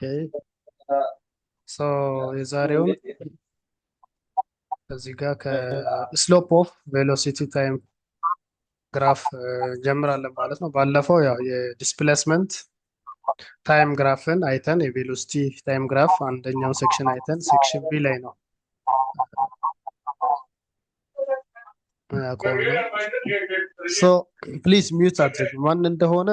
ኦኬ ሶ የዛሬውን እዚህ ጋር ከስሎፕ ኦፍ ቬሎሲቲ ታይም ግራፍ ጀምራለን ማለት ነው። ባለፈው ያው የዲስፕሌስመንት ታይም ግራፍን አይተን የቬሎሲቲ ታይም ግራፍ አንደኛው ሴክሽን አይተን ሴክሽን ቢ ላይ ነው ያቆም ነው። ሶ ፕሊዝ ሚዩት አድርግ ማን እንደሆነ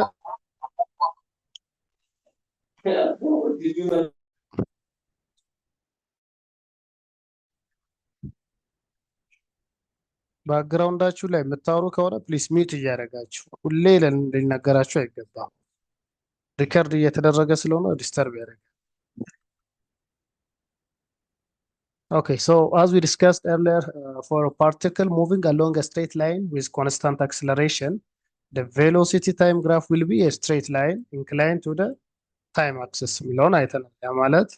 ባክግራውንዳችሁ ላይ የምታወሩ ከሆነ ፕሊስ ሚዩት እያደረጋችሁ ሁሌ ሊነገራችሁ አይገባም። ሪከርድ እየተደረገ ስለሆነ ዲስተርብ ያደርጋል። Okay, so as we discussed earlier, for a particle moving along a straight line with constant acceleration, the velocity time graph will be a straight line inclined to the time axis የሚለውን አይተናል። ያ ማለት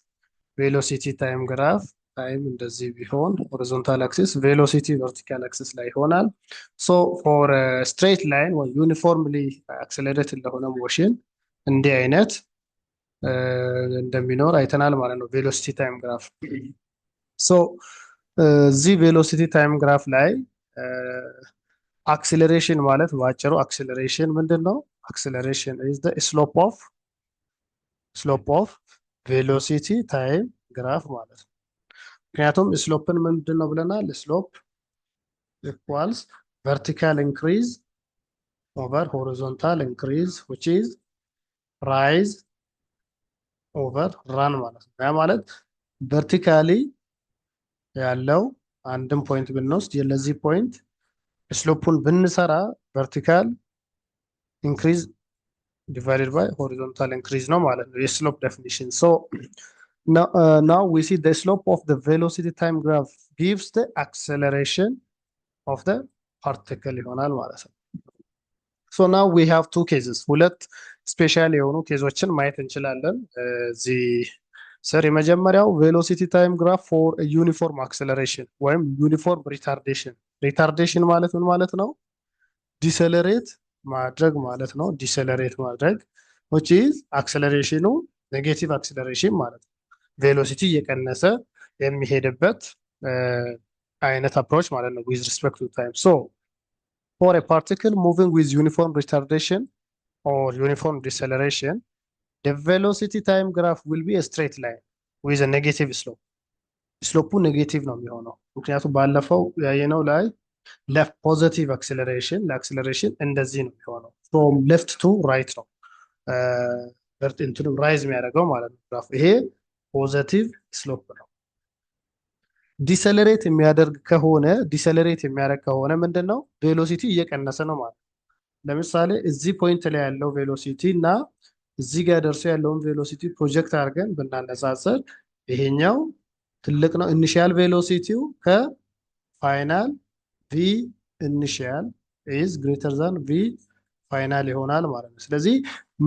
ቬሎሲቲ ታይም ግራፍ ታይም እንደዚህ ቢሆን ሆሪዞንታል አክሲስ ቬሎሲቲ ቨርቲካል አክሲስ ላይ ይሆናል። ሶ ፎር ስትሬት ላይን ወይ ዩኒፎርምሊ አክሰለሬት ለሆነ ሞሽን እንዲህ አይነት እንደሚኖር አይተናል ማለት ነው ቬሎሲቲ ታይም ግራፍ። ሶ እዚህ ቬሎሲቲ ታይም ግራፍ ላይ አክሲለሬሽን ማለት በአጭሩ አክሲለሬሽን ምንድን ነው? አክሲለሬሽን ኢዝ ዘ ስሎፕ ኦፍ ቬሎሲቲ ታይም ግራፍ ማለት ነው። ምክንያቱም ስሎፕን ምንድን ነው ብለናል? ስሎፕ ኢኳልስ ቨርቲካል ኢንክሪዝ ኦቨር ሆሪዞንታል ኢንክሪዝ ዊች ኢዝ ራይዝ ኦቨር ራን ማለት ነው። ያ ማለት ቨርቲካሊ ያለው አንድም ፖይንት ብንወስድ ለዚህ ፖይንት ስሎፑን ብንሰራ ቨርቲካል ኢንክሪዝ ዲቫይድድ ባይ ሆሪዞንታል ኢንክሪዝ ነው ማለት ነው የስሎፕ ዴፊኒሽን። ሶ now we see the slope of the velocity time graph gives the acceleration of the particle ይሆናል ማለት ነው። so now we have two cases ሁለት ስፔሻል የሆኑ ኬዞችን ማየት እንችላለን እዚህ ስር። የመጀመሪያው ቬሎሲቲ ታይም ግራፍ ፎር ዩኒፎርም አክሰለሬሽን ወይም ዩኒፎርም ሪታርዴሽን። ሪታርዴሽን ማለት ምን ማለት ነው? ዲሰለሬት ማድረግ ማለት ነው። ዲሰለሬት ማድረግ which is አክሰለሬሽኑ ኔጌቲቭ አክሰለሬሽን ማለት ነው። ቬሎሲቲ እየቀነሰ የሚሄድበት አይነት አፕሮች ማለት ነው with respect to time. So for a particle moving with uniform retardation or uniform deceleration, the velocity time graph will be a straight line with a negative slope. ስሎፑ ኔጌቲቭ ነው የሚሆነው ምክንያቱም ባለፈው ያየነው ላይ ሌፍት ፖዚቲቭ አክሰለሬሽን ለአክሰለሬሽን እንደዚህ ነው የሚሆነው ፍሮም ሌፍት ቱ ራይት ነው እንትኑ ራይዝ የሚያደርገው ማለት ነው ግራፍ። ይሄ ፖዚቲቭ ስሎፕ ነው። ዲሰለሬት የሚያደርግ ከሆነ ምንድን ነው ቬሎሲቲ እየቀነሰ ነው ማለት ነው። ለምሳሌ እዚህ ፖይንት ላይ ያለው ቬሎሲቲ እና እዚህ ጋር ደርሶ ያለውን ቬሎሲቲ ፕሮጀክት አድርገን ብናነጻጽር ይሄኛው ትልቅ ነው። ኢኒሺያል ቬሎሲቲው ከፋይናል ቪ ኢኒሺያል ኢዝ ግሬተር ዛን ቪ ፋይናል ይሆናል ማለት ነው። ስለዚህ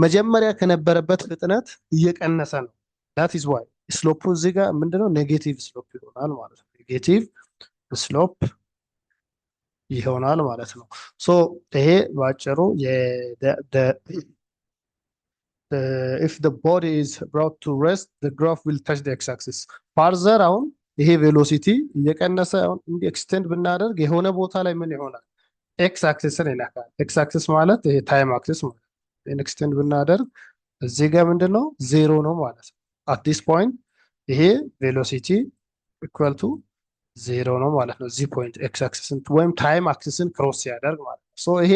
መጀመሪያ ከነበረበት ፍጥነት እየቀነሰ ነው። ዳት ኢዝ ዋይ ስሎፑ እዚህ ጋር ምንድነው ኔጌቲቭ ስሎፕ ይሆናል ማለት ነው። ኔጌቲቭ ስሎፕ ይሆናል ማለት ነው። ሶ ይሄ ባጭሩ if the body is brought to rest the graph will touch the x-axis. further አሁን ይሄ ቬሎሲቲ እየቀነሰ አሁን እንዲ ኤክስቴንድ ብናደርግ የሆነ ቦታ ላይ ምን ይሆናል? ኤክስ አክሲስን ይነካል። ኤክስ አክሲስ ማለት ይሄ ታይም አክሲስ ማለት ነው። ኤክስቴንድ ብናደርግ እዚህ ጋር ምንድነው ዜሮ ነው ማለት ነው። at this point ይሄ ቬሎሲቲ ኢኳል ቱ ዜሮ ነው ማለት ነው። እዚህ ፖይንት ኤክስ አክሲስን ወይም ታይም አክሲስን ክሮስ ሲያደርግ ማለት ነው። ሶ ይሄ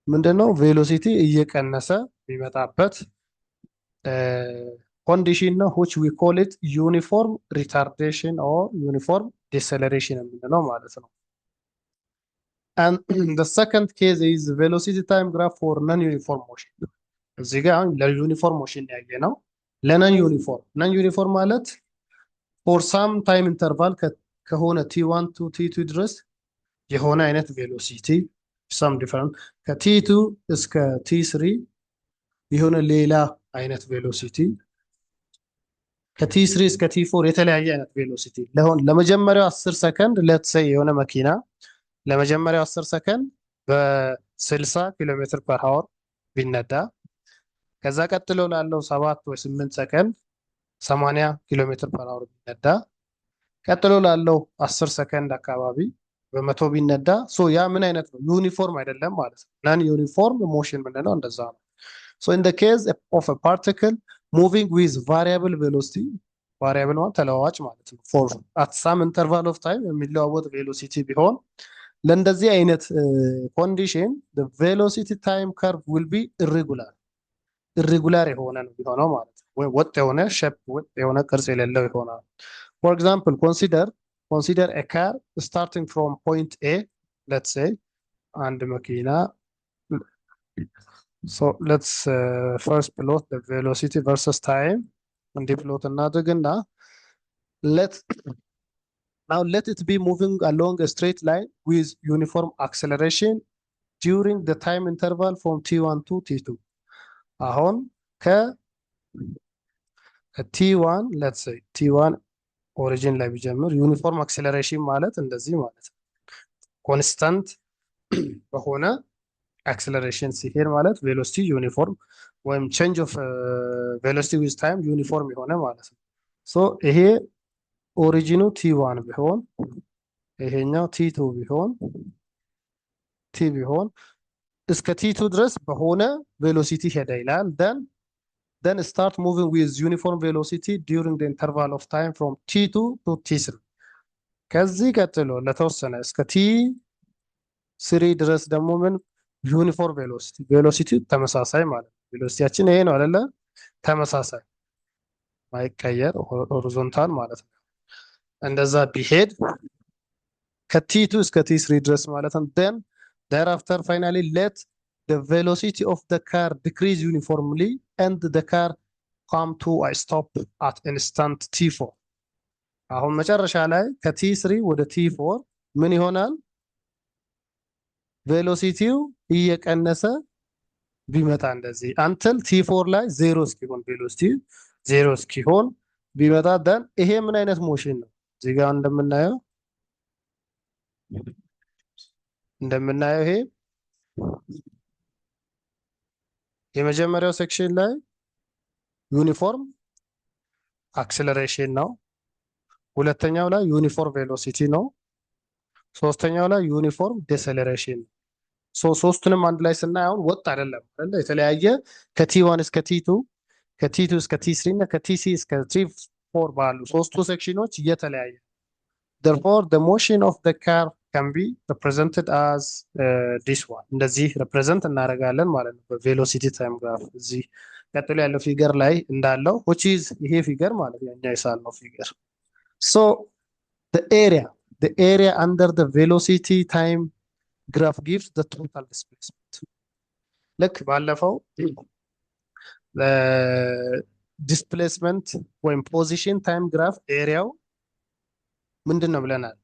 ምንድነው ቬሎሲቲ እየቀነሰ የሚመጣበት ኮንዲሽን ነው which we call it uniform retardation or uniform deceleration የምንለው ማለት ነው። and the second case is velocity time graph for non-uniform motion። እዚህ ጋር ለዩኒፎርም ሞሽን ያየ ነው። ለነን ዩኒፎርም ማለት for some time interval ከሆነ t1 to t2 ድረስ የሆነ አይነት ቬሎሲቲ some different ከt2 እስከ t3 የሆነ ሌላ አይነት ቬሎሲቲ ከt3 እስከ t4 የተለያየ አይነት ቬሎሲቲ ለመጀመሪያው 10 ሰከንድ let's say የሆነ መኪና ለመጀመሪያው 10 ሰከንድ በ60 ኪሎ ሜትር ፐር አወር ቢነዳ ከዛ ቀጥሎ ላለው 7 ወይ 8 ሰከንድ 80 ኪሎ ሜትር ፐር አወር ቢነዳ ቀጥሎ ላለው 10 ሰከንድ አካባቢ በመቶ ቢነዳ ያ ምን አይነት ነው? ዩኒፎርም አይደለም ማለት ነው። ናን ዩኒፎርም ሞሽን ምንለው እንደዛ ነው። ኢን ዘ ኬዝ ኦፍ አ ፓርቲክል ሙቪንግ ዊዝ ቫሪያብል ቬሎሲቲ፣ ቫሪያብል ማለት ተለዋዋጭ ማለት ነው። ፎር አት ሳም ኢንተርቫል ኦፍ ታይም የሚለዋወጥ ቬሎሲቲ ቢሆን ለእንደዚህ አይነት ኮንዲሽን ቬሎሲቲ ታይም ከርቭ ዊል ቢ ኢሬጉላር የሆነ ነው የሚሆነው ማለት ነው። ወይ ወጥ የሆነ ሼፕ ወጥ የሆነ ቅርጽ የሌለው ይሆናል። ፎር ኤግዛምፕል ኮንሲደር ኤ ካር ስታርቲንግ ፍሮም ፖይንት ኤ ሌትስ ሴይ አንድ መኪና ሌትስ ፈርስት ፕሎት ቬሎሲቲ ቨርሰስ ታይም እንዲህ ፕሎት እናድርግና now let it be moving along a straight line with uniform acceleration during the time interval from t1 to t2 አሁን ከt1 let's say t1 ኦሪጂን ላይ ቢጀምር ዩኒፎርም አክሴለሬሽን ማለት እንደዚህ ማለት ነው። ኮንስታንት በሆነ አክሴለሬሽን ሲሄድ ማለት ቬሎሲቲ ዩኒፎርም ወይም ቼንጅ ኦፍ ቬሎሲቲ ዊዝ ታይም ዩኒፎርም የሆነ ማለት ነው። ይሄ ኦሪጂኑ t1 ቢሆን ይሄኛው t2 ቢሆን እስከ t2 ድረስ በሆነ ቬሎሲቲ ሄደ ይላል። then start moving with uniform velocity during the interval of time from t2 to t3 ከዚህ ቀጥሎ ለተወሰነ እስከ t3 ድረስ ደግሞ ምን ዩኒፎርም ቬሎሲቲ ተመሳሳይ ማለት ነው። ቬሎሲቲያችን ይሄ ነው አይደለ? ተመሳሳይ ማይቀየር ሆሪዞንታል ማለት ነው። እንደዛ ቢሄድ ከt2 እስከ t3 ድረስ ማለት ነው። then thereafter finally let the velocity of the car decrease uniformly and the car come to a stop at instant t4 አሁን መጨረሻ ላይ ከt3 ወደ t4 ምን ይሆናል? ቬሎሲቲው እየቀነሰ ቢመጣ እንደዚህ አንተል t4 ላይ ዜሮ እስኪሆን ቬሎሲቲ ዜሮ እስኪሆን ቢመጣ ደን ይሄ ምን አይነት ሞሽን ነው? እዚህ ጋር እንደምናየው ይሄ የመጀመሪያው ሴክሽን ላይ ዩኒፎርም አክሰለሬሽን ነው። ሁለተኛው ላይ ዩኒፎርም ቬሎሲቲ ነው። ሶስተኛው ላይ ዩኒፎርም ዴሰለሬሽን ነው። ሶስቱንም አንድ ላይ ስናይ አሁን ወጥ አይደለም አይደል? የተለያየ ከt1 እስከ t2 ከt2 እስከ t3 እና ከtc እስከ t4 ባሉ ሶስቱ ሴክሽኖች እየተለያየ therefore the motion of the car can be represented as this one እንደዚህ ሪፕሬዘንት እናደርጋለን ማለት ነው በቬሎሲቲ ታይም ግራፍ። እዚህ ቀጥሎ ያለው ፊገር ላይ እንዳለው which is ይሄ ፊገር ማለት ያኛ የሳልነው ፊገር። so the area under the velocity time graph gives the total displacement ልክ ባለፈው ዲስፕሌስመንት ወይም ፖዚሽን ታይም ግራፍ ኤሪያው ምንድን ነው ብለናል?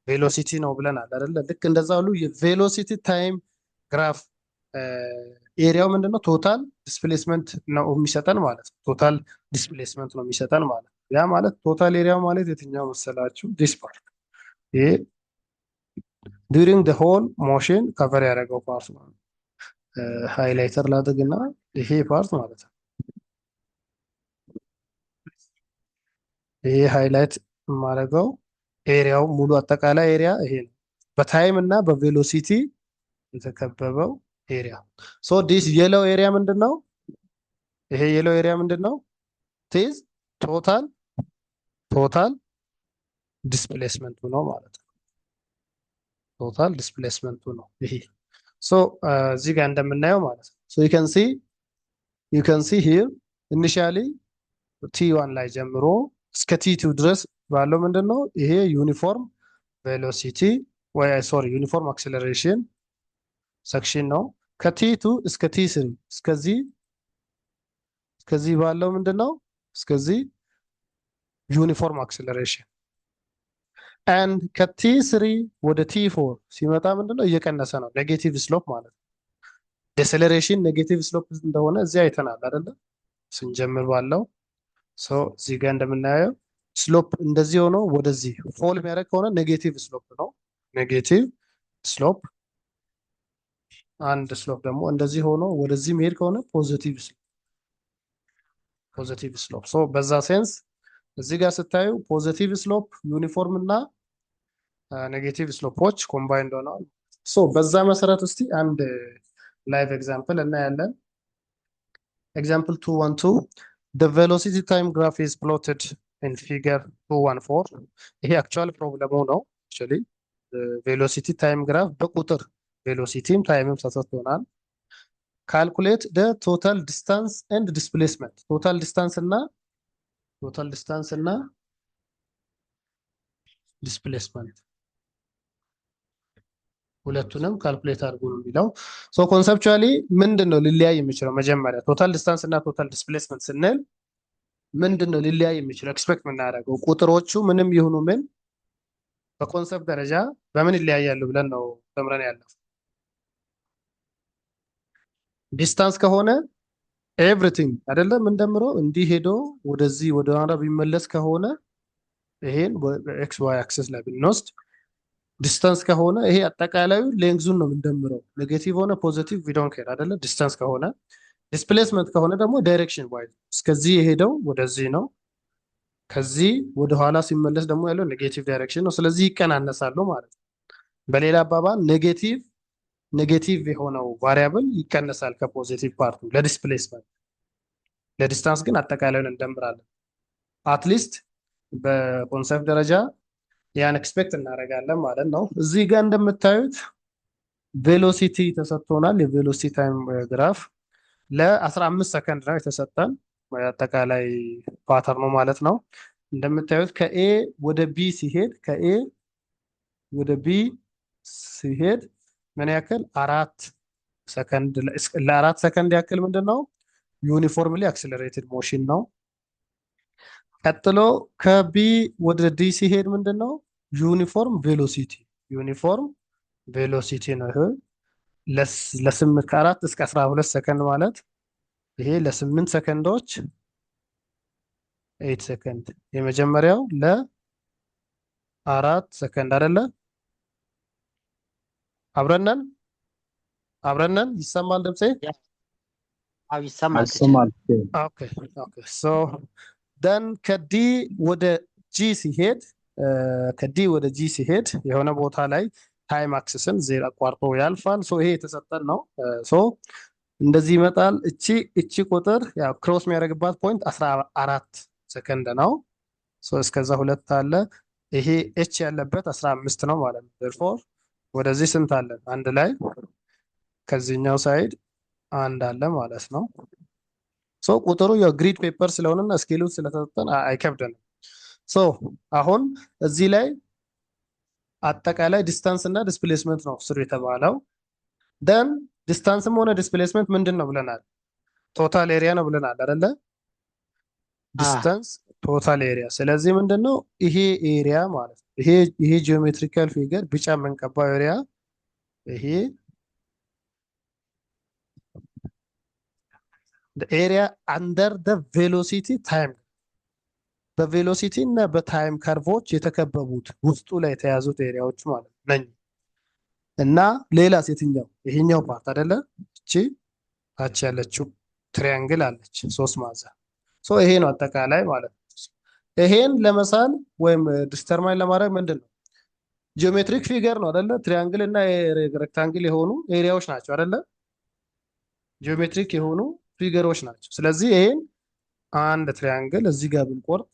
ቬሎሲቲ ነው ብለናል አይደለ? ልክ እንደዛ ሁሉ የቬሎሲቲ ታይም ግራፍ ኤሪያው ምንድነው? ቶታል ዲስፕሌስመንት ነው የሚሰጠን ማለት ነው። ቶታል ዲስፕሌስመንት ነው የሚሰጠን ማለት ነው። ያ ማለት ቶታል ኤሪያው ማለት የትኛው መሰላችሁ? ዲስ ፓርት ይሄ ዱሪንግ ዘ ሆል ሞሽን ከቨር ያደረገው ፓርት ነው። ሃይላይተር ላድርግና ይሄ ፓርት ማለት ነው። ይሄ ሃይላይት የማደርገው ኤሪያው ሙሉ አጠቃላይ ኤሪያ ይሄ ነው። በታይም እና በቬሎሲቲ የተከበበው ኤሪያ። ዲስ የለው ኤሪያ ምንድነው? ይሄ የለው ኤሪያ ምንድነው? ቲዝ ቶታል ዲስፕሌስመንቱ ነው ማለት ነው። ቶታል ዲስፕሌስመንቱ ነው ይሄ። እዚህ ጋር እንደምናየው ማለት ነው። you can see here initially t1 ላይ ጀምሮ እስከ t2 ድረስ ባለው ምንድነው? ይሄ ዩኒፎርም ቬሎሲቲ ወይ ሶሪ ዩኒፎርም አክሰለሬሽን ሴክሽን ነው። ከt2 እስከ t3 እስከዚህ ባለው ምንድነው? እስከዚህ ዩኒፎርም አክሰለሬሽን and ከt3 ወደ t4 ሲመጣ ምንድነው? እየቀነሰ ነው። ኔጌቲቭ ስሎፕ ማለት ነው። ዴሰለሬሽን ኔጌቲቭ ስሎፕ እንደሆነ እዚህ አይተናል አይደለ? ስንጀምር ባለው እዚህ ጋር እንደምናየው ስሎፕ እንደዚህ ሆኖ ወደዚህ ፎል የሚያደርግ ከሆነ ኔጌቲቭ ስሎፕ ነው። ኔጌቲቭ ስሎፕ። አንድ ስሎፕ ደግሞ እንደዚህ ሆኖ ወደዚህ መሄድ ከሆነ ፖዚቲቭ ስሎፕ። ፖዚቲቭ ስሎፕ። ሶ በዛ ሴንስ እዚህ ጋር ስታዩ ፖዚቲቭ ስሎፕ ዩኒፎርም እና ኔጌቲቭ ስሎፖች ኮምባይንድ ሆነዋል። ሶ በዛ መሰረት እስቲ አንድ ላይቭ ኤግዛምፕል እናያለን። ኤግዛምፕል 212 the velocity time graph is plotted in figure 214 ይሄ አክቹዋል ፕሮብለሙ ነው። actually ቬሎሲቲ ታይም ግራፍ በቁጥር ቬሎሲቲም ታይምም ተሰጥቶናል። ካልኩሌት the total distance and displacement ቶታል ዲስታንስ እና ዲስፕሌስመንት ሁለቱንም ካልኩሌት አድርጉ ነው የሚለው። ሶ ኮንሰፕቹዋሊ ምንድን ነው ሊለያይ የሚችለው? መጀመሪያ ቶታል ዲስታንስ እና ቶታል ዲስፕሌስመንት ስንል ምንድን ነው ሊለያይ የሚችለው? ኤክስፔክት የምናደርገው ቁጥሮቹ ምንም ይሁኑ ምን በኮንሰፕት ደረጃ በምን ይለያያሉ ብለን ነው ተምረን ያለው። ዲስታንስ ከሆነ ኤቭሪቲንግ አይደለም እንደምሮ እንዲህ ሄዶ ወደዚህ ወደ ኋላ ቢመለስ ከሆነ ይሄን በኤክስ ዋይ አክሲስ ላይ ብንወስድ ዲስታንስ ከሆነ ይሄ አጠቃላዩ ሌንግዙን ነው የምንደምረው። ኔጌቲቭ ሆነ ፖዚቲቭ ዊ ዶንት ኬር አይደለ ዲስታንስ ከሆነ። ዲስፕሌስመንት ከሆነ ደግሞ ዳይሬክሽን ዋይዝ እስከዚህ የሄደው ወደዚህ ነው፣ ከዚህ ወደ ኋላ ሲመለስ ደግሞ ያለው ኔጌቲቭ ዳይሬክሽን ነው። ስለዚህ ይቀናነሳሉ ማለት ነው። በሌላ አባባል ኔጌቲቭ የሆነው ቫሪያብል ይቀነሳል ከፖዚቲቭ ፓርቱ ለዲስፕሌስመንት። ለዲስታንስ ግን አጠቃላዩን እንደምራለን። አትሊስት በኮንሰፕት ደረጃ ያን ኤክስፔክት እናደርጋለን ማለት ነው። እዚህ ጋር እንደምታዩት ቬሎሲቲ ተሰጥቶናል። የቬሎሲቲ ታይም ግራፍ ለ15 ሰከንድ ነው የተሰጠን አጠቃላይ ፓተርኑ ማለት ነው። እንደምታዩት ከኤ ወደ ቢ ሲሄድ ምን ያክል ለ4 ሰከንድ ያክል ምንድን ነው ዩኒፎርምሊ አክሰለሬትድ ሞሽን ነው። ቀጥሎ ከቢ ወደ ዲ ሲሄድ ምንድን ነው ዩኒፎርም ቬሎሲቲ ነው። ይሄ ከ4 እስከ 12 ሰከንድ ማለት ይሄ ለ8 ሰከንዶች 8 ሰከንድ የመጀመሪያው ለ4 ሰከንድ አይደለ? አብረነን ይሰማል ድምጼ? ይሰማል። ኦኬ ሶ ደን ከዲ ወደ ጂ ሲሄድ የሆነ ቦታ ላይ ታይም አክሲስን ዜሮ አቋርጦ ያልፋል። ሶ ይሄ የተሰጠን ነው። ሶ እንደዚህ ይመጣል። እቺ ቁጥር ያው ክሮስ የሚያደርግባት ፖይንት 14 ሰከንድ ነው። ሶ እስከዛ ሁለት አለ። ይሄ ኤች ያለበት 15 ነው ማለት ነው። therefore ወደዚህ ስንት አለን? አንድ ላይ ከዚህኛው ሳይድ አንድ አለ ማለት ነው። ሶ ቁጥሩ ያው ግሪድ ፔፐር ስለሆነና ስኬሉ ስለተሰጠን አይከብደንም። ሶ አሁን እዚህ ላይ አጠቃላይ ዲስታንስ እና ዲስፕሌስመንት ነው ስሩ የተባለው። ደን ዲስታንስም ሆነ ዲስፕሌስመንት ምንድን ነው ብለናል? ቶታል ኤሪያ ነው ብለናል አይደለ? ዲስታንስ ቶታል ኤሪያ። ስለዚህ ምንድን ነው ይሄ ኤሪያ ማለት ነው። ይሄ ጂኦሜትሪካል ፊገር ቢጫ የምንቀባው ኤሪያ ይሄ ኤሪያ አንደር ደ ቬሎሲቲ ታይም በቬሎሲቲ እና በታይም ከርቮች የተከበቡት ውስጡ ላይ የተያዙት ኤሪያዎች ማለት ነኝ። እና ሌላስ የትኛው? ይሄኛው ፓርት አይደለ? እቺ ታች ያለችው ትሪያንግል አለች 3 ማዕዘን። ሶ ይሄ ነው አጠቃላይ ማለት ነው። ይሄን ለመሳል ወይም ዲተርማይን ለማድረግ ምንድን ነው ጂኦሜትሪክ ፊገር ነው አይደለ? ትሪያንግል እና ሬክታንግል የሆኑ ኤሪያዎች ናቸው አይደለ? ጂኦሜትሪክ የሆኑ ፊገሮች ናቸው። ስለዚህ ይሄን አንድ ትሪያንግል እዚህ ጋር ብንቆርጥ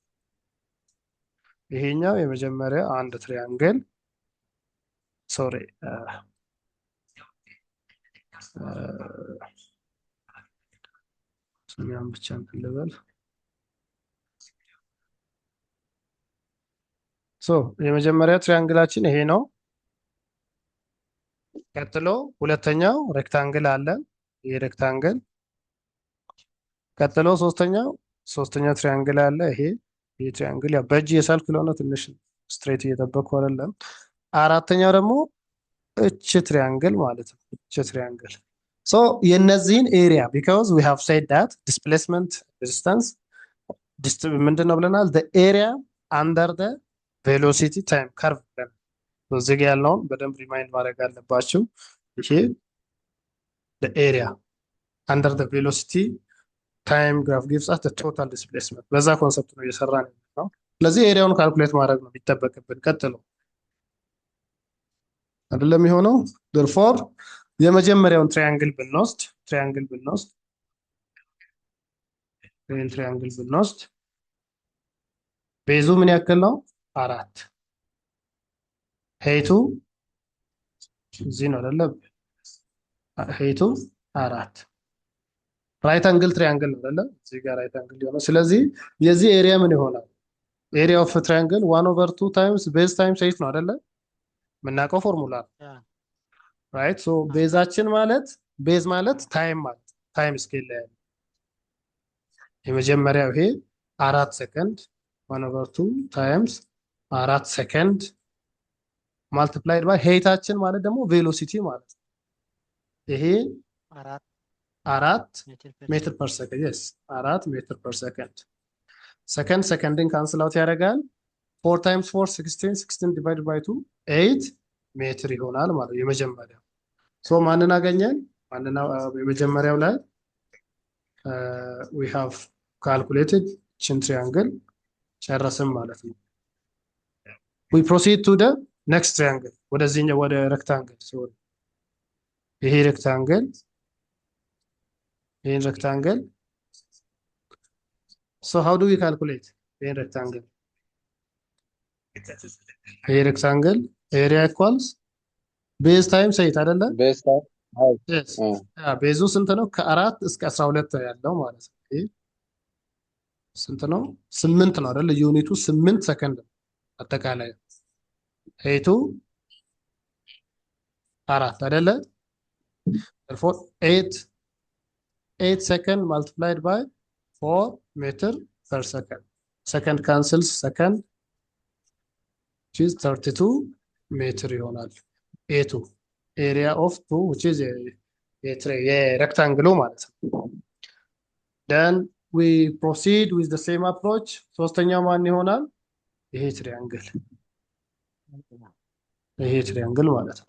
ይሄኛው የመጀመሪያ አንድ ትሪያንግል ሶሪ ስሚያን ብቻ እንልበል። ሶ የመጀመሪያ ትሪያንግላችን ይሄ ነው። ቀጥሎ ሁለተኛው ሬክታንግል አለ። ይሄ ሬክታንግል ቀጥሎ ሶስተኛው ትሪያንግል አለ። ይሄ ትሪያንግል ያው በእጅ የሳልኩ ስለሆነ ትንሽ ስትሬት እየጠበቅኩ አይደለም። አራተኛው ደግሞ እች ትሪያንግል ማለት ነው። እች ትሪያንግል ሶ የነዚህን ኤሪያ ቢካዝ ዊ ሃቭ ሴድ ዳት ዲስፕሌስመንት ዲስታንስ ምንድን ነው ብለናል? the area under the velocity time curve ብለን እዚህ ጋር ያለውን በደንብ ሪማይንድ ማድረግ አለባችሁ። ይሄ the area under the velocity ታይም ግራፍ ጊቭስ አስ ቶታል ዲስፕሌስመንት። በዛ ኮንሰፕት ነው እየሰራ ነው። ስለዚህ ኤሪያውን ካልኩሌት ማድረግ ነው የሚጠበቅብን። ቀጥሎ አይደለም የሆነው therefore የመጀመሪያውን ትራያንግል ብንወስድ ይህን ትራያንግል ብንወስድ ቤዙ ምን ያክል ነው? 4 ሄይቱ እዚህ ነው አይደለ? ሄይቱ 4 ራይት አንግል ትራያንግል ነው አይደለ? እዚህ ጋር ራይት አንግል ይሆናል። ስለዚህ የዚህ ኤሪያ ምን ይሆናል? ኤሪያ ኦፍ ትራያንግል 1/2 ታይምስ ቤዝ ታይምስ ሄይት ነው አይደለ? የምናውቀው ፎርሙላ ራይት። ሶ ቤዛችን ማለት ቤዝ ማለት ታይም ስኬል ላይ ያለ የመጀመሪያው ይሄ 4 ሰከንድ 1/2 ታይምስ 4 ሰከንድ ማልቲፕላይድ ባይ ሄይታችን ማለት ደግሞ ቬሎሲቲ ማለት ነው። ይሄ 4 ሜትር ፐር ሰከንድ yes 4 ሜትር ፐር ሰከንድ ሰከንድን ካንስል አውት ያደርጋል። 4 ታይምስ 4 16 ዲቫይድድ ባይ 2 8 ሜትር ይሆናል ማለት ነው የመጀመሪያው። ሶ ማንን አገኘን? የመጀመሪያው ላይ we have calculated ችን ትሪያንግል ጨረስን ማለት ነው። we proceed to the next triangle ወደዚህኛው ወደ ሬክታንግል ሲሆን ይሄን ሬክታንግል so how do we calculate ይሄን ሬክታንግል? ይሄ ሬክታንግል ኤሪያ ኢኳልስ ቤዝ ታይምስ ሄይት አይደለ? ቤዝ ታይም yes ቤዙ ስንት ነው? ከ4 እስከ 12 ያለው ማለት ነው። ይሄ ስንት ነው? 8 ነው አይደለ? ዩኒቱ 8 ሰከንድ ነው አጠቃላይ። ሄይቱ 4 አይደለ? therefore 8 second multiplied by 4 meter per second. Second cancels second, which is 32 meter ይሆናል። A2 area of 2 which is a rectangle ማለት ነው። Then we proceed with the same approach. ሶስተኛው ማን ይሆናል? ይሄ ትሪያንግል ማለት ነው።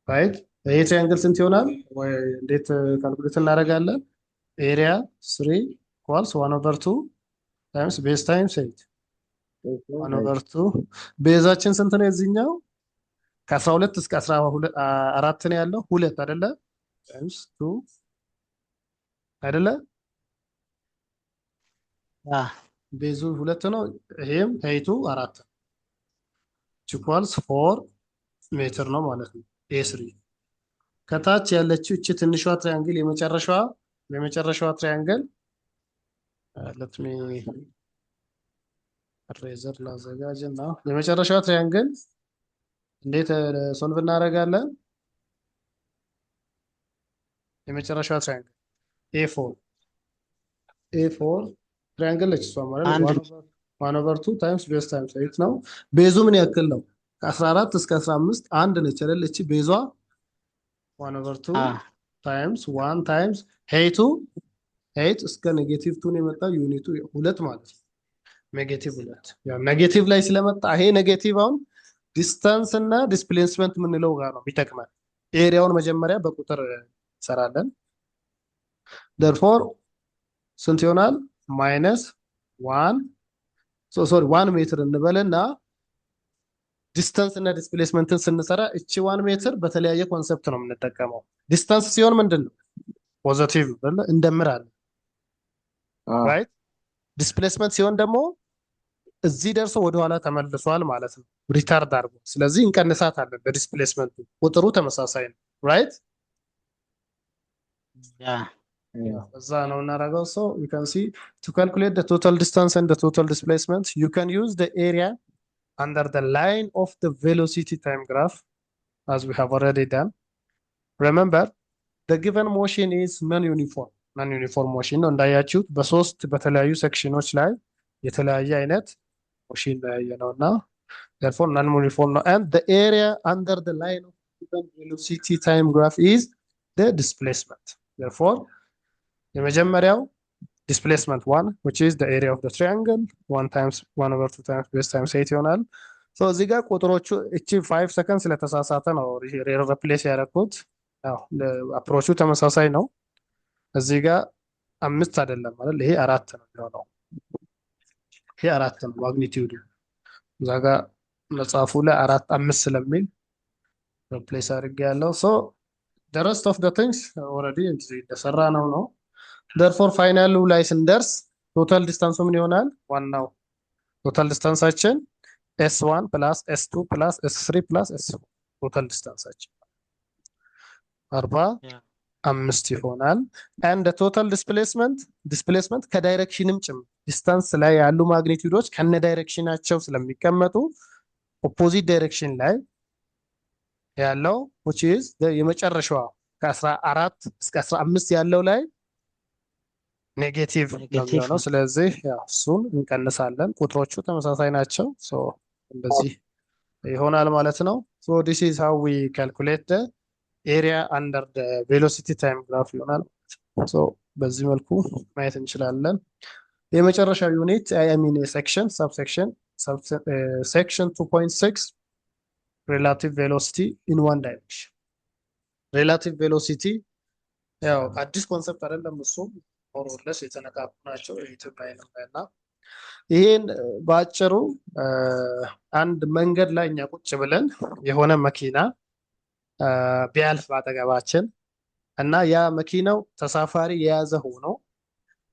ራይት ይሄ ትሪያንግል ስንት ይሆናል? ወይ እንዴት ካልኩሌት እናደርጋለን? ኤሪያ 3 ኢኳልስ 1/2 ታይምስ ቤዝ ታይምስ ሄይት 1/2 ቤዛችን ስንት ነው? የዚህኛው ከ12 እስከ 14 ነው ያለው 2 አይደለ? ታይምስ 2 አይደለ? ቤዙ 2 ነው። ይሄም ሄይቱ 4 ኢኳልስ 4 ሜትር ነው ማለት ነው። A3 ከታች ያለችው እቺ ትንሿ ትሪያንግል የመጨረሻዋ ትሪያንግል let me ሬዘር ላዘጋጅና የመጨረሻዋ ትሪያንግል እንዴት ሶልቭ እናደርጋለን? የመጨረሻዋ ትሪያንግል A4 ትሪያንግል ነች እሷ ማለት 1/2 ታይምስ ቤዝ ታይምስ ሄይት ነው። ቤዙ ምን ያክል ነው? ከ14 እስከ 15 አንድ ነች አይደል? እቺ ቤዟ 1/2 ታይምስ 1 ታይምስ ሄይቱ እስከ ኔጌቲቭ 2 ነው የመጣው ዩኒቱ 2 ማለት ነው። ኔጌቲቭ 2 ያው ኔጌቲቭ ላይ ስለመጣ ይሄ ኔጌቲቭ አሁን ዲስታንስ እና ዲስፕሌስመንት የምንለው ጋር ነው የሚጠቅመን። ኤሪያውን መጀመሪያ በቁጥር እንሰራለን። therefore ስንት ይሆናል? -1 ሜትር እንበልና ዲስታንስ እና ዲስፕሌስመንትን ስንሰራ እቺ 1 ሜትር በተለያየ ኮንሰፕት ነው የምንጠቀመው። ዲስታንስ ሲሆን ምንድነው? ፖዚቲቭ አይደል? እንደምራለን ራይት። ዲስፕሌስመንት ሲሆን ደግሞ እዚህ ደርሶ ወደ ኋላ ተመልሷል ማለት ነው፣ ሪታርድ አድርጎ። ስለዚህ እንቀንሳታለን በዲስፕሌስመንቱ። ቁጥሩ ተመሳሳይ ነው ራይት። እዛ ነው እናደርገው። so you can see to calculate the total distance and the total displacement you can use the area under the line of the velocity time graph as we have already done. Remember the given motion is non-uniform motion ነው እንዳያችሁት በሶስት በተለያዩ ሴክሽኖች ላይ የተለያየ አይነት ሞሽን ላይ ነውና therefore non-uniform ነው and the area under the line of the given velocity time graph is the displacement. Therefore የመጀመሪያው displacement 1 which is the area of the triangle 1 times 1/2 times base times 8 ይሆናል። so እዚህ ጋር ቁጥሮቹ እቺ 5 ሰከንድ ስለተሳሳተ ነው ሪፕሌስ ያደረኩት። ያው አፕሮቹ ተመሳሳይ ነው። እዚህ ጋር 5 አይደለም ማለት ይሄ 4 ነው የሚሆነው። ይሄ 4 ነው ማግኒቲዩዱ። እዛ ጋር መጽሐፉ ላይ 4 5 ስለሚል ሪፕሌስ አድርጌ ያለው ሶ the rest of the things already እንደሰራ ነው። therefore ፋይናሉ ላይ ስንደርስ ቶታል ዲስታንሱ ምን ይሆናል? ዋናው ቶታል ዲስታንሳችን S1 ፕላስ S2 ፕላስ S3 ፕላስ S4 ቶታል ዲስታንሳችን 45 ይሆናል። and the total displacement ከዳይሬክሽንም ጭምር ዲስታንስ ላይ ያሉ ማግኒቲዩዶች ከነ ዳይሬክሽናቸው ስለሚቀመጡ ኦፖዚት ዳይሬክሽን ላይ ያለው which is የመጨረሻዋ ከ14 እስከ 15 ያለው ላይ ኔጌቲቭ ነው። ስለዚህ ያው እሱን እንቀንሳለን። ቁጥሮቹ ተመሳሳይ ናቸው። ሶ እንደዚህ ይሆናል ማለት ነው። ሶ this is how we calculate the area under the velocity time graph ይሆናል። ሶ በዚህ መልኩ ማየት እንችላለን። የመጨረሻው ዩኒት I mean section subsection section 2.6 relative velocity in one dimension relative velocity ያው አዲስ ኮንሰፕት አይደለም እሱ ሞሮለስ የተነካኩ ናቸው የኢትዮጵያ እና ይሄን ባጭሩ አንድ መንገድ ላይ እኛ ቁጭ ብለን የሆነ መኪና ቢያልፍ ባጠገባችን እና ያ መኪናው ተሳፋሪ የያዘ ሆኖ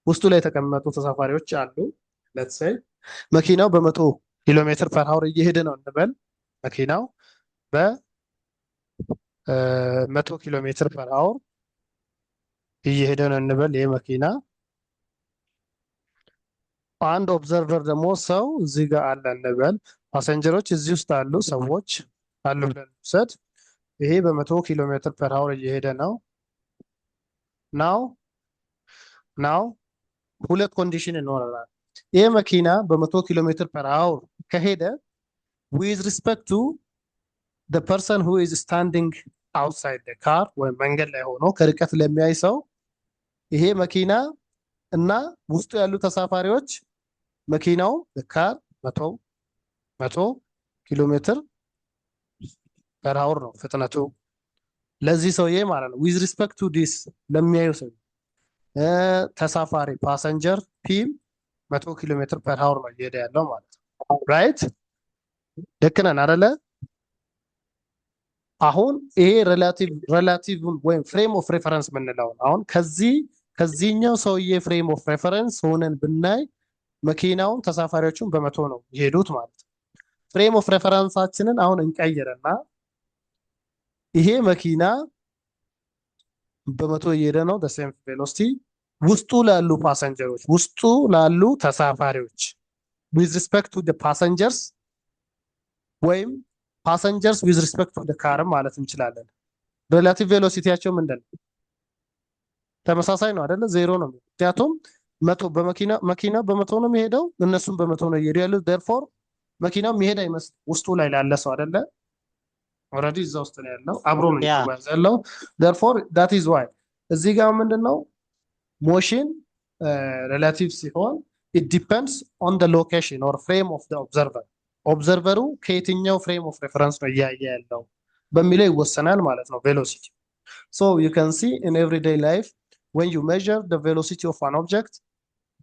ውስጡ ላይ የተቀመጡ ተሳፋሪዎች አሉ። let's say መኪናው በ100 ኪሎ ሜትር ፐር አወር እየሄደ ነው እንበል። መኪናው በ100 ኪሎ ሜትር ፐር አወር እየሄደ ነው እንበል። ይሄ መኪና አንድ ኦብዘርቨር ደግሞ ሰው እዚህ ጋር አለ እንበል። ፓሰንጀሮች እዚህ ውስጥ አሉ፣ ሰዎች አሉ ብለን እንውሰድ። ይሄ በ100 ኪሎ ሜትር ፐር አወር እየሄደ ነው። ናው ሁለት ኮንዲሽን ይኖረናል። ይሄ መኪና በ100 ኪሎ ሜትር ፐር አወር ከሄደ with respect to the person who is standing outside the car ወይም መንገድ ላይ ሆኖ ከርቀት ለሚያይ ሰው ይሄ መኪና እና ውስጡ ያሉ ተሳፋሪዎች መኪናው ካር 100 ኪሎ ሜትር ፐር አወር ነው ፍጥነቱ ለዚህ ሰውዬ ማለት ነው። with respect to this ለሚያዩ ሰው ተሳፋሪ ፓሰንጀር ፒም 100 ኪሎ ሜትር ፐር አወር ነው እየሄደ ያለው ማለት ነው። ራይት ልክ ነን አይደለ? አሁን ይሄ ሬላቲቭ ወይም ፍሬም ኦፍ ሬፈረንስ የምንለው አሁን ከዚህኛው ሰውዬ ፍሬም ኦፍ ሬፈረንስ ሆነን ብናይ መኪናውን ተሳፋሪዎቹን በ100 ነው የሄዱት ማለት ነው። ፍሬም ኦፍ ሬፈረንሳችንን አሁን እንቀይርና ይሄ መኪና በ100 እየሄደ ነው the same velocity ውስጡ ላሉ ፓሰንጀሮች ውስጡ ላሉ ተሳፋሪዎች with respect to the passengers ወይም passengers with respect to the car ማለት እንችላለን። ሬላቲቭ ቬሎሲቲያቸው ምንድነው? ተመሳሳይ ነው አይደለ? ዜሮ ነው። ምክንያቱም 100 መኪና በ100 ነው የሚሄደው፣ እነሱም በ100 ነው እየሄዱ ያሉት። therefore መኪናው የሚሄድ አይመስል ውስጡ ላይ ላለ ሰው አይደለ? ኦልሬዲ እዛ ውስጥ ነው ያለው፣ አብሮ ነው ያለው። therefore that is why እዚህ ጋር ምንድነው ሞሽን ሬላቲቭ ሲሆን it depends on the location or frame of the observer ኦብዘርቨሩ ከየትኛው ፍሬም ኦፍ ሬፈረንስ ነው እያየ ያለው በሚለው ይወሰናል ማለት ነው ቬሎሲቲ። so you can see in everyday life when you measure the velocity of an object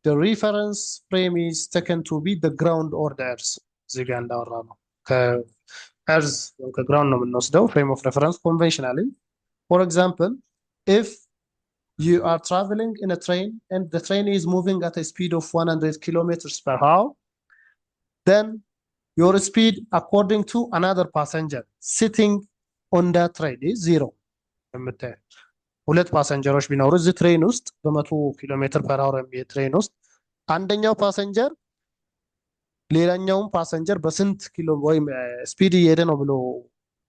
the reference frame is taken to be the ground or the earth እዚህ ጋር እንዳወራ ነው ከእርዝ ከግራውንድ ነው የምንወስደው frame of reference conventionally. for example if you are traveling in a train and the train is moving at a speed of 100 kilometers per hour then your speed according to another passenger sitting on that train is 0 የምታይ ሁለት ፓሰንጀሮች ቢኖሩ እዚህ ትሬን ውስጥ በ100 ኪሎ ሜትር ፐር አወር የሚሄድ ትሬን ውስጥ አንደኛው ፓሰንጀር ሌላኛውን ፓሰንጀር በስንት ኪሎ ወይም ስፒድ እየሄደ ነው ብሎ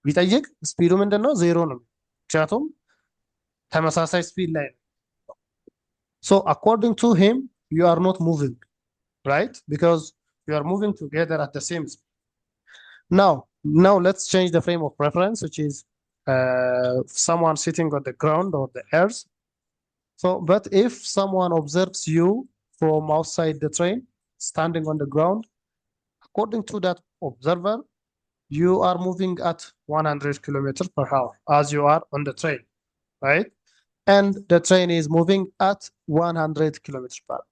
ቢጠይቅ ስፒዱ ምንድነው? 0 ነው። ምክንያቱም ተመሳሳይ ስፒድ ላይ ነው። so according to him you are not moving right because you are moving together at the same speed. Now let's change the frame of reference which is someone sitting on the ground or the earth. So but if someone observes you from outside the train standing on the ground according to that observer you are moving at 100 kilometers per hour as you are on the train right. and the train is moving at 100 kilometers per hour.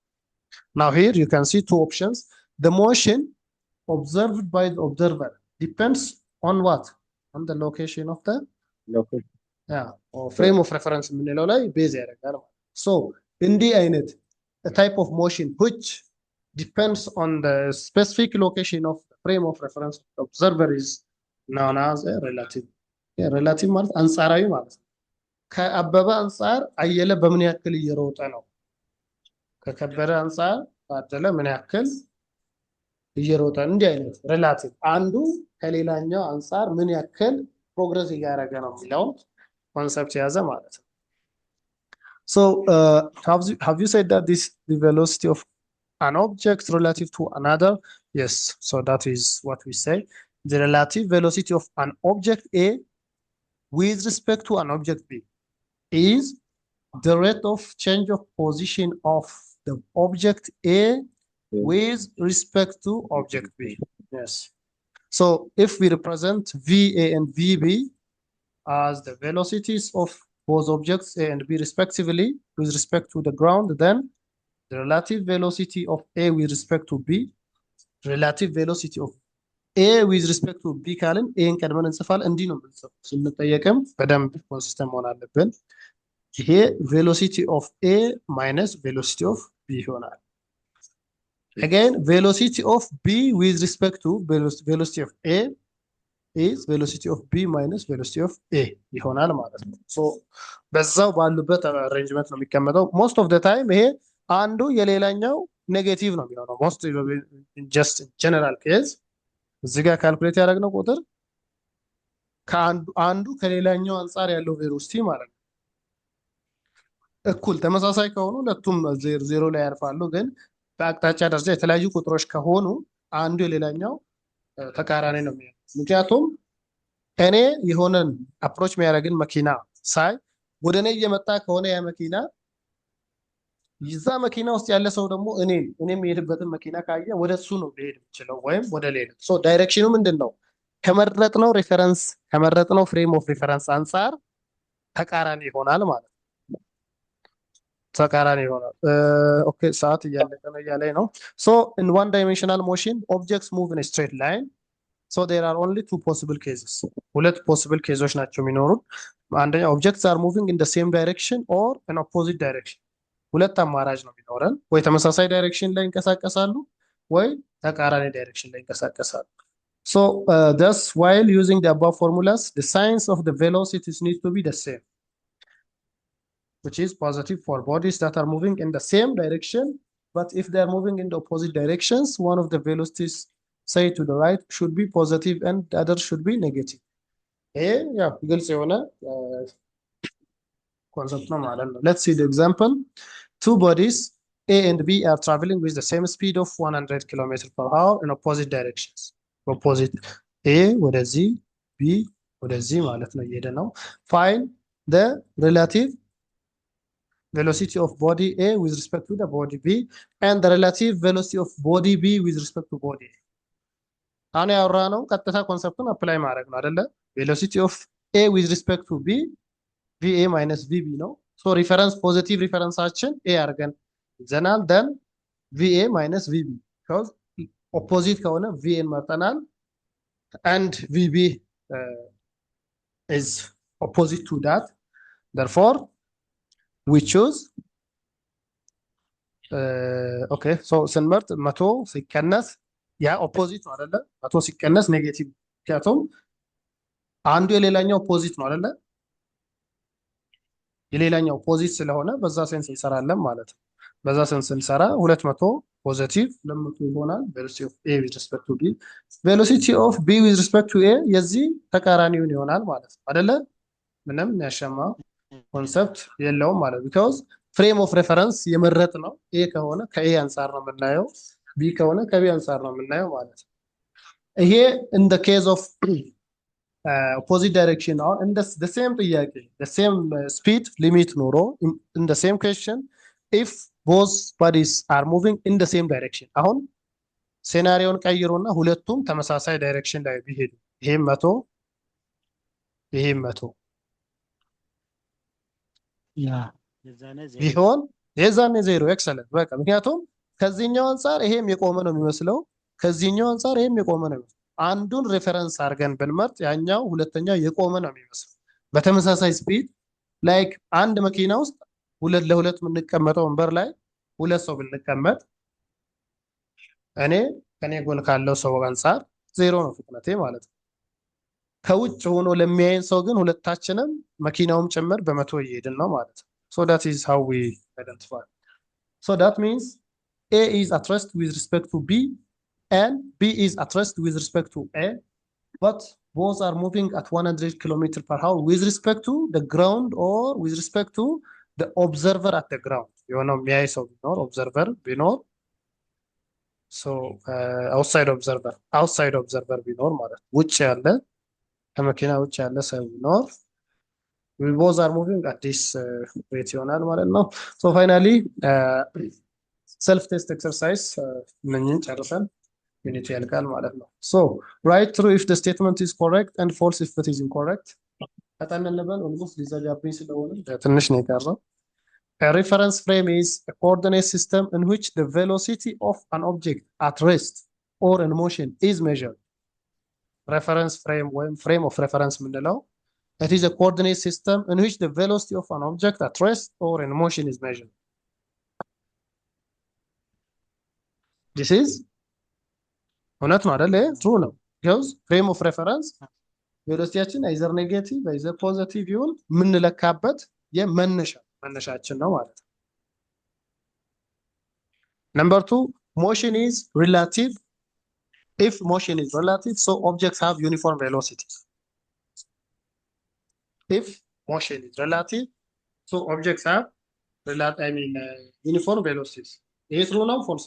Now here you can see two options. The motion observed by the observer depends on what? On the location of the location. or frame of reference የምንለው ላይ ቤዝ ያደርጋል ማለት ነው። So እንዲህ አይነት a type of motion which depends on the specific location of the frame of reference of the observer is known as a relative. relative ማለት አንጻራዊ ማለት ነው። ከአበበ አንጻር አየለ በምን ያክል እየሮጠ ነው? ከከበደ አንጻር ታደለ ምን ያክል እየሮጠ? እንዲህ አይነት ሪላቲቭ አንዱ ከሌላኛው አንጻር ምን ያክል ፕሮግረስ እያደረገ ነው የሚለውን ኮንሰፕት የያዘ ማለት ነው። So have you said that this the velocity of an object relative to another? Yes, so that is what we say. The relative velocity of an object A with respect to an object B is the rate of change of position of the object A with respect to object B. Yes. So if we represent VA and VB as the velocities of both objects A and B respectively with respect to the ground, then the relative velocity of A with respect to B, relative velocity of A with respect to B ካልን ኤን ቀድመን እንጽፋለን። እንዲህ ነው የምንጽፈው። ስንጠየቅም በደንብ ኮንሲስተንት መሆን አለብን። ይሄ velocity of A minus velocity of B ይሆናል። Again, velocity of B with respect to velocity of A is velocity of B minus velocity of A ይሆናል ማለት ነው። ሶ በዛው ባሉበት አሬንጅመንት ነው የሚቀመጠው። ሞስት ኦፍ ዘ ታይም ይሄ አንዱ የሌላኛው ኔጌቲቭ ነው የሚሆነው። ሞስት ጀስት ጀነራል ኬዝ እዚህ ጋር ካልኩሌት ያደረግነው ቁጥር ከአንዱ ከሌላኛው አንጻር ያለው ቬሎሲቲ ማለት ነው። እኩል ተመሳሳይ ከሆኑ ሁለቱም ዜሮ ላይ ያርፋሉ። ግን በአቅጣጫ ደረጃ የተለያዩ ቁጥሮች ከሆኑ አንዱ የሌላኛው ተቃራኒ ነው የሚሆነው። ምክንያቱም እኔ የሆነን አፕሮች የሚያደርግን መኪና ሳይ ወደ እኔ እየመጣ ከሆነ ያ መኪና ይዛ መኪና ውስጥ ያለ ሰው ደግሞ እኔ የሚሄድበትን መኪና ካየ ወደ እሱ ነው ሊሄድ የሚችለው ወይም ወደ ሌላ። ሶ ዳይሬክሽኑ ምንድን ነው? ከመረጥነው ሬፈረንስ ከመረጥነው ፍሬም ኦፍ ሪፈረንስ አንጻር ተቃራኒ ይሆናል ማለት ነው። ተቃራኒ ይሆናል። ኦኬ ሰዓት እያለቀ ነው እያለኝ ነው። ሶ ኢን ዋን ዳይሜንሽናል ሞሽን ኦብጀክትስ ሙቭ ኢን ስትሬት ላይን ሶ ዜር አር ኦንሊ ቱ ፖሲብል ኬዝስ። ሁለት ፖሲብል ኬዞች ናቸው የሚኖሩት። አንደኛ ኦብጀክትስ አር ሙቪንግ ኢን ዘ ሴም ዳይሬክሽን ኦር ኢን ኦፖዚት ዳይሬክሽን። ሁለት አማራጭ ነው የሚኖረን። ወይ ተመሳሳይ ዳይሬክሽን ላይ ይንቀሳቀሳሉ ወይ ተቃራኒ ዳይሬክሽን ላይ ይንቀሳቀሳሉ። So thus while using the above formulas the signs of the velocities need to be the same, which is positive for bodies that are moving in the same direction, but if they are moving in the opposite directions one of the velocities say to the right should be positive and the other should be negative. Yeah, ግልጽ የሆነ concept ነው ማለት ነው። Let's see the example. Two bodies A and B are traveling with the same speed of 100 km per hour in opposite directions. Opposite A ወደዚህ B ወደዚህ ማለት ነው እየሄደ ነው። Find the relative velocity of body A with respect to the body B and the relative velocity of body B with respect to body A. አሁን ያወራነው ቀጥታ ኮንሰፕቱን አፕላይ ማድረግ ነው አይደለ? velocity of A with respect to B VA minus VB ነው። ሶ ሪፈረንስ ፖዚቲቭ ሪፈረንሳችን A አድርገን ይዘናል። then VA minus VB because opposite ከሆነ VA መርጠናል and VB is opposite to that, therefore we choose okay so ስንመርጥ 100 ሲቀነስ ያ ኦፖዚት ነው አይደለ? 100 ሲቀነስ ኔጌቲቭ ምክንያቱም አንዱ የሌላኛው ኦፖዚት ነው አይደለ? የሌላኛው ኦፖዚት ስለሆነ በዛ ሴንስ እንሰራለን ማለት ነው። በዛ ሴንስ እንሰራ 200 ፖዚቲቭ 200 ይሆናል velocity of A with respect to B velocity of B with respect to A የዚህ ተቃራኒውን ይሆናል ማለት ነው አይደለ? ምንም ያሸማ ኮንሰፕት የለውም ማለት because frame of reference የመረጥ ነው A ከሆነ ከA አንፃር ነው የምናየው B ከሆነ ከB አንፃር ነው የምናየው ማለት ነው። ይሄ in the case of opposite direction or in the same ጥያቄ the same speed limit ኖሮ in the same question if both bodies are moving in the same direction አሁን ሴናሪዮን ቀይሮና ሁለቱም ተመሳሳይ ዳይሬክሽን ላይ ቢሄዱ ይሄም 100 ይሄም 100 የዛኔ ዜሮ ቢሆን የዛኔ ዜሮ ኤክሰለንት በቃ ምክንያቱም ከዚህኛው አንፃር ይሄም የቆመ ነው የሚመስለው ከዚህኛው አንፃር ይሄም የቆመ ነው የሚመስለው አንዱን ሬፈረንስ አድርገን ብንመርጥ ያኛው ሁለተኛው የቆመ ነው የሚመስለው በተመሳሳይ ስፒድ ላይክ አንድ መኪና ውስጥ ሁለት ለሁለት የምንቀመጠው ወንበር ላይ ሁለት ሰው ብንቀመጥ እኔ ከኔ ጎን ካለው ሰው አንፃር ዜሮ ነው ፍጥነቴ ማለት ነው ከውጭ ሆኖ ለሚያየን ሰው ግን ሁለታችንም መኪናውም ጭምር በመቶ እየሄድን ነው ማለት ነው so that is how we identify so that means A is at rest with respect to B and B is at rest with respect to A but both are moving at 100 km per hour with respect to the ground or with respect to the observer at the ground የሆነው የሚያይ ሰው ቢኖር observer ቢኖር so outside observer ቢኖር ማለት ውጭ ያለ ከመኪና ውጭ ያለ ሰው ቢኖር we both are moving at this rate ይሆናል ማለት ነው so finally self test exercise እነኝን ጨርሰን ዩኒቱ ያልቃል ማለት ነው so write true if the statement is correct and false if it is incorrect ፈጠን እንበል ኦልሞስት ሊዘጋብኝ ስለሆነ ትንሽ ነው የቀረው A reference frame is a coordinate system in which the velocity of an object at rest or in motion is measured. Reference frame or frame of reference ምንለው it is a coordinate system in which the velocity of an object at rest or in motion is measured. This is እውነት ነው አይደል true ነው because frame of reference ቬሎሲቲያችን either negative either positive ይሁን የምንለካበት መነሻችን ነው ማለት ነው number 2 motion is relative if motion is relative so objects have uniform velocity if motion is relative so objects have uniform velocities is true or false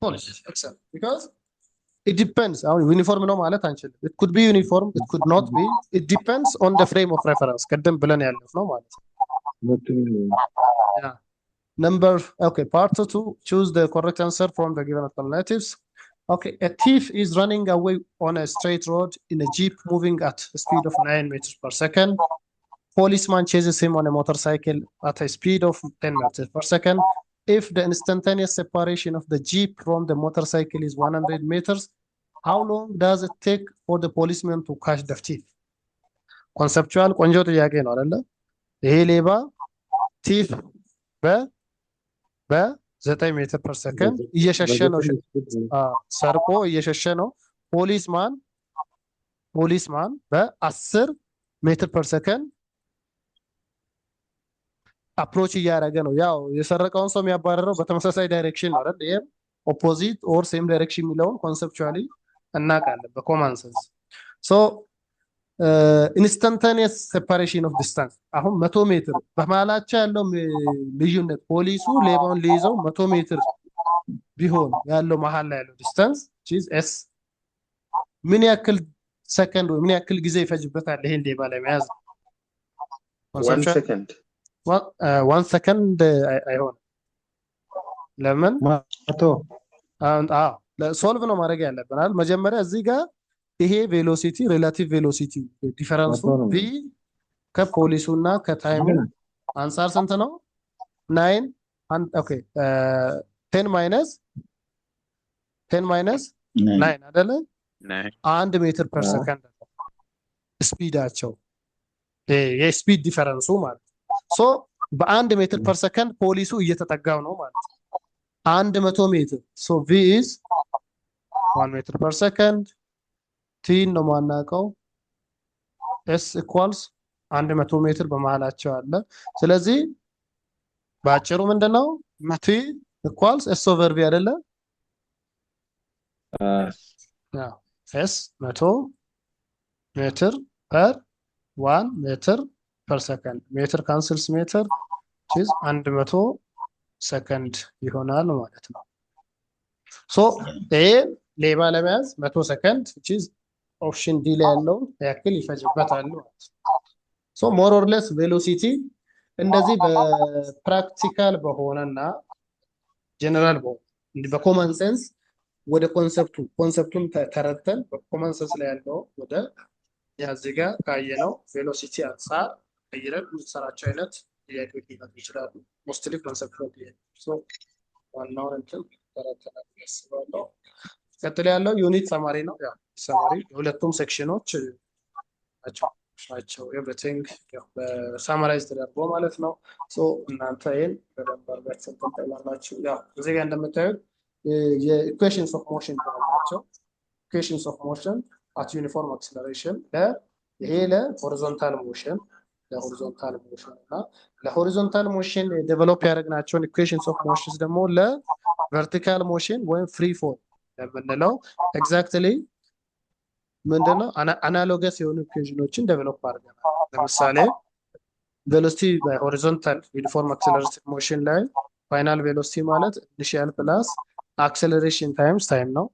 false excellent because it depends on uniform ነው ማለት አንችልም it could be uniform it could not be it depends on the frame of reference ቀደም ብለን ያለፍ ነው ማለት yeah number okay part 2 choose the correct answer from the given alternatives okay a thief is running away on a straight road in a jeep moving at a speed of 9 meters per second policeman chases him on a motorcycle at a speed of 10 meters per second if the instantaneous separation of the jeep from the motorcycle is 100 meters how long does it take for the policeman to catch the thief conceptual ቆንጆ ጥያቄ ነው አይደለ ይሄ ሌባ thief በ9 ሜትር ፐር ሰከንድ እየሸሸ ነው ሰርቆ እየሸሸ ነው ፖሊስማን በ10 ሜትር ፐር ሰከንድ አፕሮች እያደረገ ነው ያው የሰረቀውን ሰው የሚያባረረው በተመሳሳይ ዳይሬክሽን ነው አይደል ይሄ ኦፖዚት ኦር ሴም ዳይሬክሽን የሚለውን ኮንሰፕቹዋሊ እናውቃለን በኮመን ሰንስ ሶ ኢንስታንታኒየስ ሴፓሬሽን ኦፍ ዲስታንስ አሁን 100 ሜትር በመሃላቸው ያለው ልዩነት ፖሊሱ ሌባውን ሊይዘው 100 ሜትር ቢሆን ያለው መሃል ላይ ያለው ዲስታንስ which is ምን ያክል ሰከንድ ወይ ምን ያክል ጊዜ ይፈጅበታል ይሄን ሌባ ለመያዝ 1 second 1 second አይሆን ለምን ሶልቭ ነው ማድረግ ያለብን አይደል መጀመሪያ እዚህ ጋር ይሄ ቬሎሲቲ ሪላቲቭ ቬሎሲቲ ዲፈረንሱ v ከፖሊሱና ከታይሙ አንፃር ስንት ነው 9 ኦኬ 10 ማይነስ 9 አይደለ 1 ሜትር ፐር ሰከንድ ስፒዳቸው የስፒድ ዲፈረንሱ ማለት ሶ በ1 ሜትር ፐር ሰከንድ ፖሊሱ እየተጠጋው ነው ማለት 100 ሜትር ሶ v is 1 ሜትር ፐር ሰከንድ t ነው ማናቀው s equals 100 ሜትር በመሃላቸው አለ ስለዚህ ባጭሩ ምንድነው t equals s over v አይደለ s 100 ሜትር per 1 ሜትር per second ሜትር ካንስልስ ሜትር which is 100 ሰከንድ ይሆናል ማለት ነው ሶ ሌባ ለመያዝ 100 ሰከንድ which is ኦፕሽን ዲ ላይ ያለው ያክል ይፈጅበታል ሶ ሞር ኦር ሌስ ቬሎሲቲ እንደዚህ በፕራክቲካል በሆነና ጀነራል በኮመን ሴንስ ወደ ኮንሰፕቱን ተረድተን በኮመን ሴንስ ላይ ያለው ወደ ያ እዚህ ጋር ካየነው ቬሎሲቲ አንፃር ቀይረን የምንሰራቸው አይነት ጥያቄዎች ሊመጡ ይችላሉ። ሞስትሊ ኮንሰፕቹዋል ጥያቄ ዋናውን እንትን ተረተናል ያስባለሁ። ቀጥሎ ያለው ዩኒት ሰማሪ ነው። ያ ሰማሪ የሁለቱም ሴክሽኖች ናቸው። ኤቭሪቲንግ በሳማራይዝ ተደርጎ ማለት ነው። ሶ እናንተ ይህን በደንብ አድርጋችሁ ትጠቀማላችሁ። ያው እዚህ ጋር እንደምታዩት የኢኩዌሽንስ ኦፍ ሞሽን ናቸው። ኢኩዌሽንስ ኦፍ ሞሽን አት ዩኒፎርም አክሰለሬሽን ይሄ ለሆሪዞንታል ሞሽን እና ለሆሪዞንታል ሞሽን ዴቨሎፕ ያደረግናቸውን ኢኩዌሽንስ ኦፍ ሞሽንስ ደግሞ ለቨርቲካል ሞሽን ወይም ፍሪ ፎል የምንለው ኤግዛክትሊ ምንድነው አናሎገስ የሆኑ ኢኩዌሽኖችን ዴቨሎፕ አድርገናል። ለምሳሌ ቬሎሲቲ በሆሪዞንታል ዩኒፎርም አክሰለሬትድ ሞሽን ላይ ፋይናል ቬሎሲቲ ማለት ኢኒሺያል ፕላስ አክሰለሬሽን ታይምስ ታይም ነው።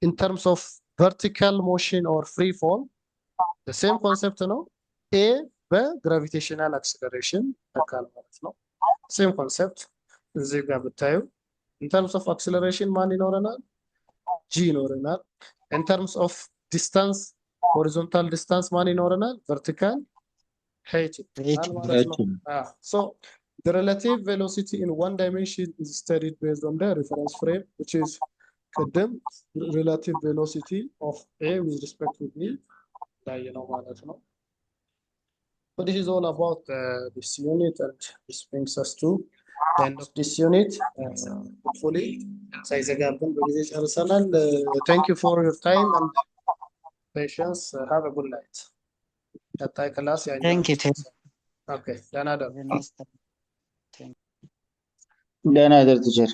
ኢን ተርምስ ኦፍ ቨርቲካል ሞሽን ኦር ፍሪ ፎል ሴም ኮንሰፕት ነው። ኤ በግራቪቴሽናል አክሰለሬሽን ተካል ማለት ነው። ሴም ኮንሰፕት እዚህ ጋር ብታዩ ኢን ተርምስ ኦፍ አክሰለሬሽን ማን ይኖረናል? ጂ ይኖረናል። ኢን ተርምስ ኦፍ ዲስታንስ ሆሪዞንታል ዲስታንስ ማን ይኖረናል? ቨርቲካል ሄይት ማለት ነው። ሶ the relative velocity in one dimension is studied based on the reference frame, which is ቅድም relative velocity of A with respect to B ላይ ነው ማለት ነው። So this is all about this unit, and this brings us to the end of this unit. Hopefully ሳይዘጋብን በጊዜ ጨርሰናል። Thank you for your time and patience. Have a good night. ቀጣይ ክላስ ያኛው። Thank you. Okay, ደህና ደሩ። Then either teacher.